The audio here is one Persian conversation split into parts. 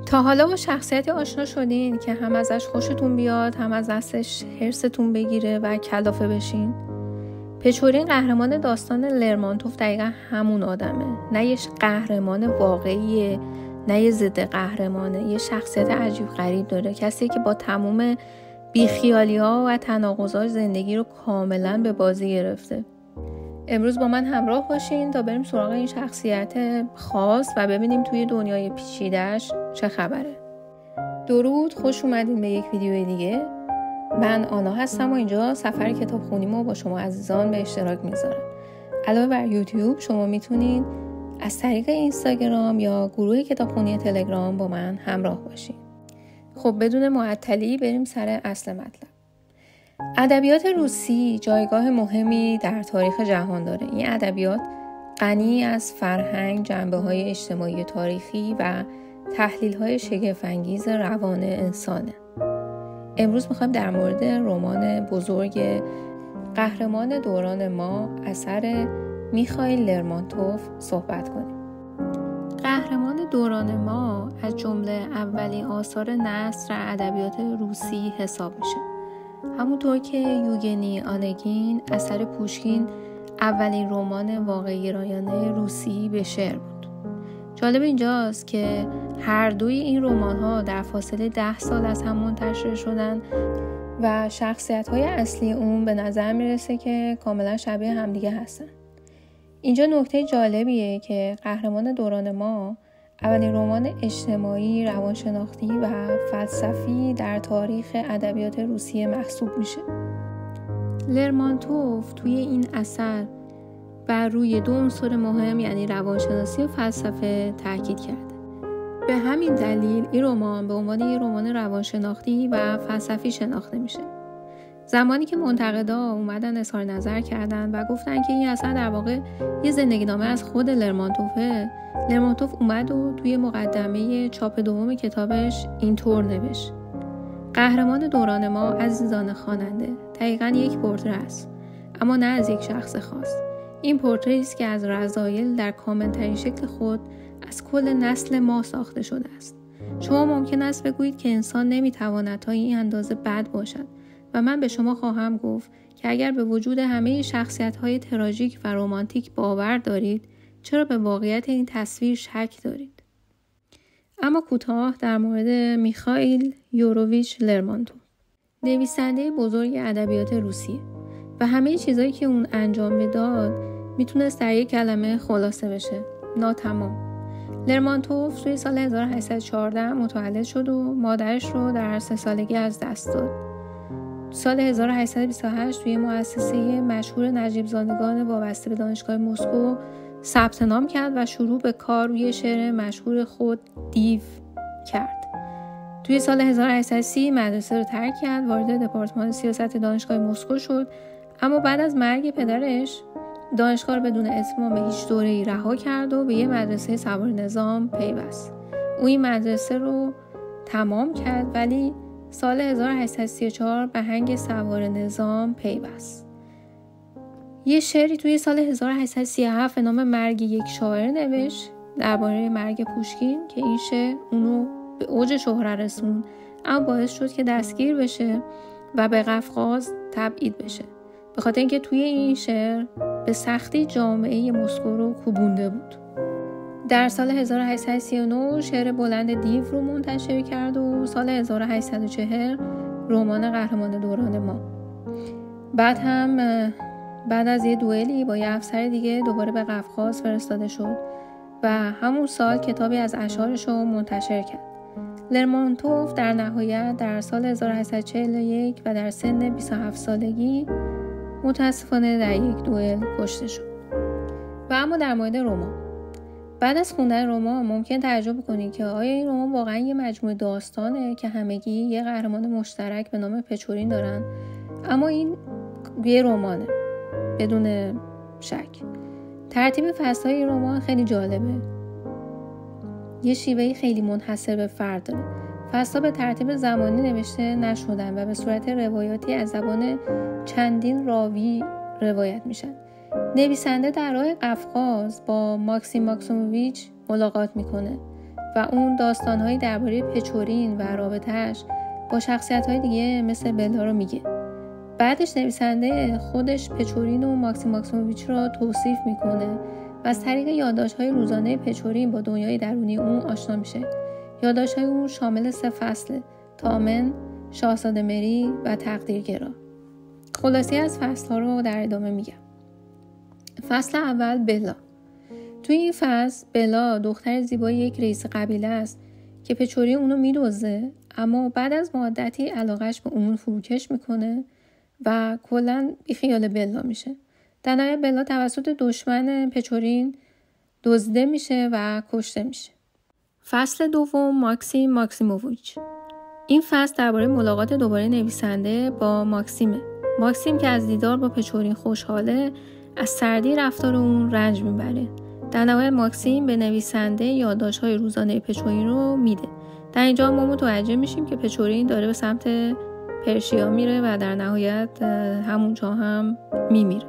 تا حالا با شخصیتی آشنا شدین که هم ازش خوشتون بیاد، هم از دستش حرستون بگیره و کلافه بشین؟ پچورین قهرمان داستان لرمانتوف دقیقا همون آدمه. نه یه قهرمان واقعیه، نه یه ضد قهرمانه. یه شخصیت عجیب غریب داره، کسی که با تموم بیخیالی‌ها و تناقضات زندگی رو کاملا به بازی گرفته. امروز با من همراه باشین تا بریم سراغ این شخصیت خاص و ببینیم توی دنیای پیچیده‌اش چه خبره. درود، خوش اومدین به یک ویدیو دیگه. من آنا هستم و اینجا سفر کتابخونیمو با شما عزیزان به اشتراک میذارم. علاوه بر یوتیوب شما میتونین از طریق اینستاگرام یا گروه کتابخونی تلگرام با من همراه باشین. خب بدون معطلی بریم سر اصل مطلب. ادبیات روسی جایگاه مهمی در تاریخ جهان داره. این ادبیات غنی از فرهنگ، جنبه‌های اجتماعی تاریخی و تحلیل‌های شگفت‌انگیز روان انسانه. امروز میخوایم در مورد رمان بزرگ قهرمان دوران ما اثر میخائیل لرمانتوف صحبت کنیم. قهرمان دوران ما از جمله اولین آثار نثر ادبیات روسی حساب میشه. همونطور که یوگنی آنگین اثر پوشکین اولین رمان واقعی رایانه روسی به شعر بود. جالب اینجاست که هر دوی این رمان‌ها در فاصله 10 سال از هم منتشر شدن و شخصیت‌های اصلی اون به نظر میرسه که کاملا شبیه همدیگه هستن. اینجا نکته جالبیه که قهرمان دوران ما اولین رمان اجتماعی، روانشناختی و فلسفی در تاریخ ادبیات روسیه محسوب میشه. لرمانتوف توی این اثر بر روی 2 عنصر مهم یعنی روانشناسی و فلسفه تاکید کرده. به همین دلیل این رمان به عنوان یک رمان روانشناختی و فلسفی شناخته میشه. زمانی که منتقدا اومدن اظهار نظر کردن و گفتن که این اثر در واقع یه زندگی نامه از خود لرمانتوفه، لرمانتوف اومد و توی مقدمه چاپ دوم کتابش اینطور نوشت: قهرمان دوران ما عزیزان خواننده دقیقاً یک پورتره است، اما نه از یک شخص خاص. این پورتری است که از رذایل در کامل‌ترین شکل خود از کل نسل ما ساخته شده است. شما ممکن است بگویید که انسان نمیتواند تا این اندازه بد باشد و من به شما خواهم گفت که اگر به وجود همه شخصیت‌های تراژیک و رمانتیک باور دارید، چرا به واقعیت این تصویر شک دارید؟ اما کوتاه در مورد میخائیل یوروویچ لرمانتوف، نویسنده بزرگ ادبیات روسیه و همه چیزایی که اون انجام میداد میتونست در یک کلمه خلاصه بشه: ناتمام. لرمانتوف توی سال 1814 متولد شد و مادرش رو در 3 سالگی از دست داد. سال 1828 توی مؤسسه مشهور نجیب زادگان وابسته به دانشگاه مسکو ثبت نام کرد و شروع به کار روی شعر مشهور خود دیو کرد. توی سال 1830 مدرسه رو ترک کرد، وارد دپارتمان سیاست دانشگاه مسکو شد، اما بعد از مرگ پدرش دانشگاه رو بدون اتمام به هیچ دوره‌ای رها کرد و به یه مدرسه سوار نظام پیوست. او این مدرسه رو تمام کرد ولی سال 1834 به هنگ سوار نظام پیوست. یه شعری توی سال 1837 به نام مرگ یک شاعر نوشت درباره مرگ پوشکین که این شعر اونو به اوج شهرت رسوند، اما باعث شد که دستگیر بشه و به قفقاز تبعید بشه، به خاطر اینکه توی این شعر به سختی جامعه مسکو رو کوبونده بود. در سال 1839 شعر بلند دیو رو منتشر کرد و سال 1840 رمان قهرمان دوران ما. بعد از یه دوئلی با یه افسر دیگه دوباره به قفقاز فرستاده شد و همون سال کتابی از اشعارش رو منتشر کرد. لرمانتوف در نهایت در سال 1841 و در سن 27 سالگی متاسفانه در یک دوئل کشته شد. و اما در مورد رمان، بعد از خوندن رمان ممکن تعجب کنید که آیا این رمان واقعا یه مجموعه داستانه که همگی یه قهرمان مشترک به نام پچورین دارن؟ اما این یه رمانه بدون شک. ترتیب فصل‌های این رمان خیلی جالبه، یه شیوهی خیلی منحصر به فرد داره. فصل‌ها به ترتیب زمانی نوشته نشدن و به صورت روایاتی از زبان چندین راوی روایت میشن. نویسنده در راه قفقاز با ماکسیم ماکسیموویچ ملاقات میکنه و اون داستان‌هایی درباره پچورین و رابطه‌اش با شخصیت‌های دیگه مثل بلا رو میگه. بعدش نویسنده خودش پچورین و ماکسیم ماکسیموویچ رو توصیف میکنه و از طریق یادداشت‌های روزانه پچورین با دنیای درونی اون آشنا میشه. یادداشت‌های اون شامل 3 فصله: تامن، شاهزاده مری و تقدیرگرا. خلاصه از فصل‌ها رو در ادامه میگم. فصل اول، بلا. توی این فصل بلا دختر زیبای یک رئیس قبیله است که پچورین اونو میدوزه، اما بعد از مدتی علاقش به اون فروکش میکنه و کلاً بیخیال بلا میشه. در نهایت بلا توسط دشمن پچورین دزدیده میشه و کشته میشه. فصل دوم، ماکسیم ماکسیموویچ. این فصل درباره ملاقات دوباره نویسنده با ماکسیمه. ماکسیم که از دیدار با پچورین خوشحاله، از سردی رفتار اون رنج میبره. در نهایت ماکسیم به نویسنده یادداشت‌های روزانه پچورین رو میده. در اینجا ما متوجه میشیم که پچورین داره به سمت پرشیا میره و در نهایت همونجا هم میمیره.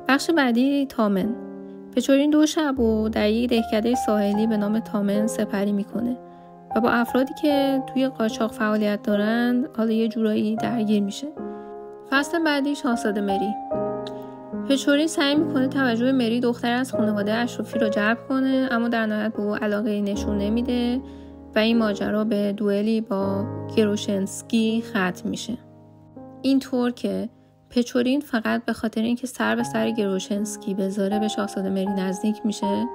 بخش بعدی، تامن. پچورین 2 شب و در یک دهکده ساحلی به نام تامن سپری میکنه و با افرادی که توی قاچاق فعالیت دارن حالا یه جورایی درگیر میشه. فصل بعدی، شاهزاده مری. پچورین سعی میکنه توجه مری دختر از خانواده اشرافی رو جلب کنه، اما در نهایت به او علاقه نشون نمیده و این ماجرا به دوئلی با گروشنسکی ختم میشه. اینطور که پچورین فقط به خاطر اینکه سر به سر گروشنسکی بذاره به شاهزاده مری نزدیک میشه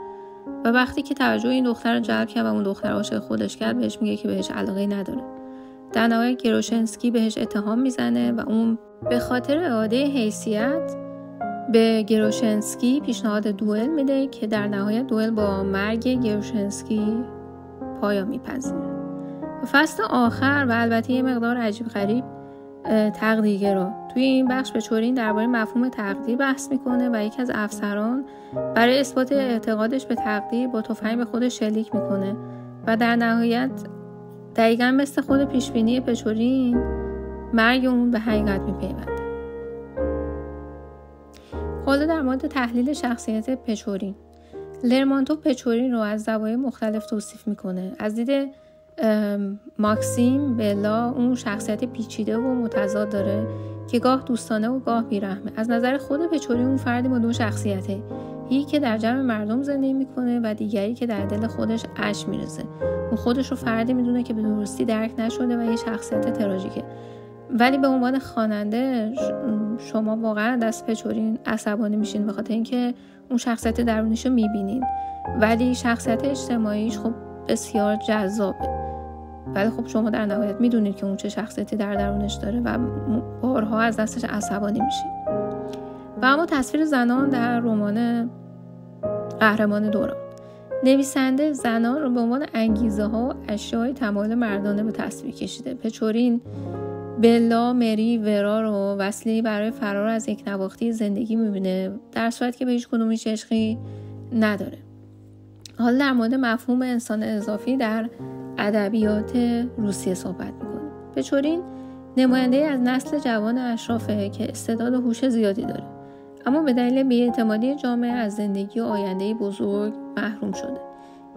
و وقتی که توجه این دختر رو جلب کرد و اون دختر عاشق خودش کرد بهش میگه که بهش علاقه نداره. در نهایت گروشنسکی بهش اتهام میزنه و اون به خاطر اعاده حیثیت به گروشنسکی پیشنهاد دوئل میده که در نهایت دوئل با مرگ گروشنسکی پایان میپذیره. فصل آخر و البته یه مقدار عجیب غریب، تقدیرگرا. توی این بخش پچورین درباره مفهوم تقدیر بحث میکنه و یکی از افسران برای اثبات اعتقادش به تقدیر با تفنگ به خودش شلیک میکنه و در نهایت دقیقاً مثل خود پیشبینی پچورین مرگ اون به حقیقت میپیونده. حالا در مورد تحلیل شخصیت پچورین. لرمانتوف پچورین رو از زوایای مختلف توصیف میکنه. از دید ماکسیم، بلا اون شخصیت پیچیده و متضاد داره که گاه دوستانه و گاه بیرحمه. از نظر خود پچورین اون فردی با 2 شخصیته، یکی که در جمع مردم زندگی میکنه و دیگری که در دل خودش اشک میرزه. اون خودش رو فردی میدونه که به درستی درک نشده و یه شخصیت تراژیکه. ولی به عنوان خواننده شما واقعا دست پچورین عصبانی میشین به خاطر اینکه اون شخصیت درونیشو میبینین، ولی شخصیت اجتماعیش خب بسیار جذابه. ولی خب شما در نهایت میدونید که اون چه شخصیتی در درونش داره و بارها از دستش عصبانی میشین. و اما تصویر زنان در رمان قهرمان دوران. نویسنده زنان رو به عنوان انگیزه ها و اشیای تمایل مردانه به تصویر کشیده. پچورین بلا، مری، ورا رو وسیله‌ای برای فرار از یک نواختی زندگی میبینه، در صورتی که به هیچ کدوم هیچ عشقی نداره. حالا در مورد مفهوم انسان اضافی در ادبیات روسیه صحبت میکنه. پچورین نماینده از نسل جوان اشرافه که استعداد و هوش زیادی داره، اما به دلیل بی‌اعتمادی جامعه از زندگی و آینده‌ای بزرگ محروم شده.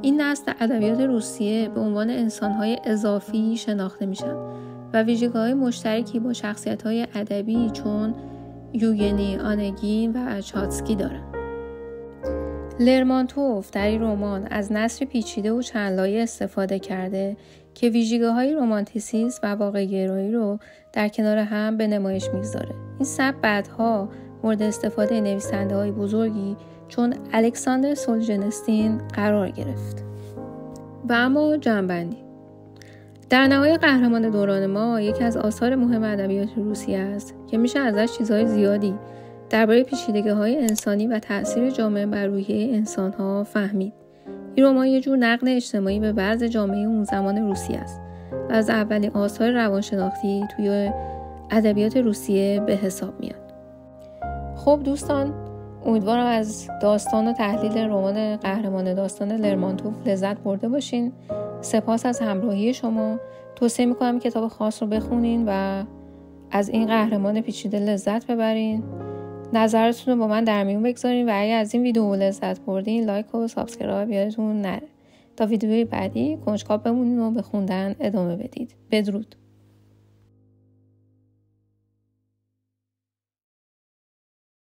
این نسل در ادبیات روسیه به عنوان انسان‌های اضافی شناخته میشن و ویژگی‌های مشترکی با شخصیت‌های ادبی چون یوگنی آنگین و چاتسکی دارن. لرمانتوف در این رمان از نثر پیچیده و چند لایه استفاده کرده که ویژگی‌های رمانتیسیسم و واقع‌گرایی رو در کنار هم به نمایش میگذاره. این سبک بعدها مورد استفاده نویسنده‌های بزرگی چون الکساندر سولژنیتسین قرار گرفت. و اما جمع‌بندی. در نهایت قهرمان دوران ما یکی از آثار مهم ادبیات روسیه است که میشه ازش چیزهای زیادی درباره پیچیدگی‌های انسانی و تأثیر جامعه بر روحیه انسان‌ها فهمید. این رمان یه جور نقد اجتماعی به وضع جامعه اون زمان روسیه است و از اولین آثار روانشناختی توی ادبیات روسیه به حساب میاد. خب دوستان، امیدوارم از داستان و تحلیل رمان قهرمان داستان لرمانتوف لذت برده باشین. سپاس از همراهی شما. توصیه میکنم کتاب خاص رو بخونین و از این قهرمان پیچیده لذت ببرین. نظرتون رو با من در میون بگذارین و اگه از این ویدیو لذت بردین لایک و سابسکرایب یادتون نره. تا ویدیوی بعدی کنجکاو بمونید و به خوندن ادامه بدید. بدرود.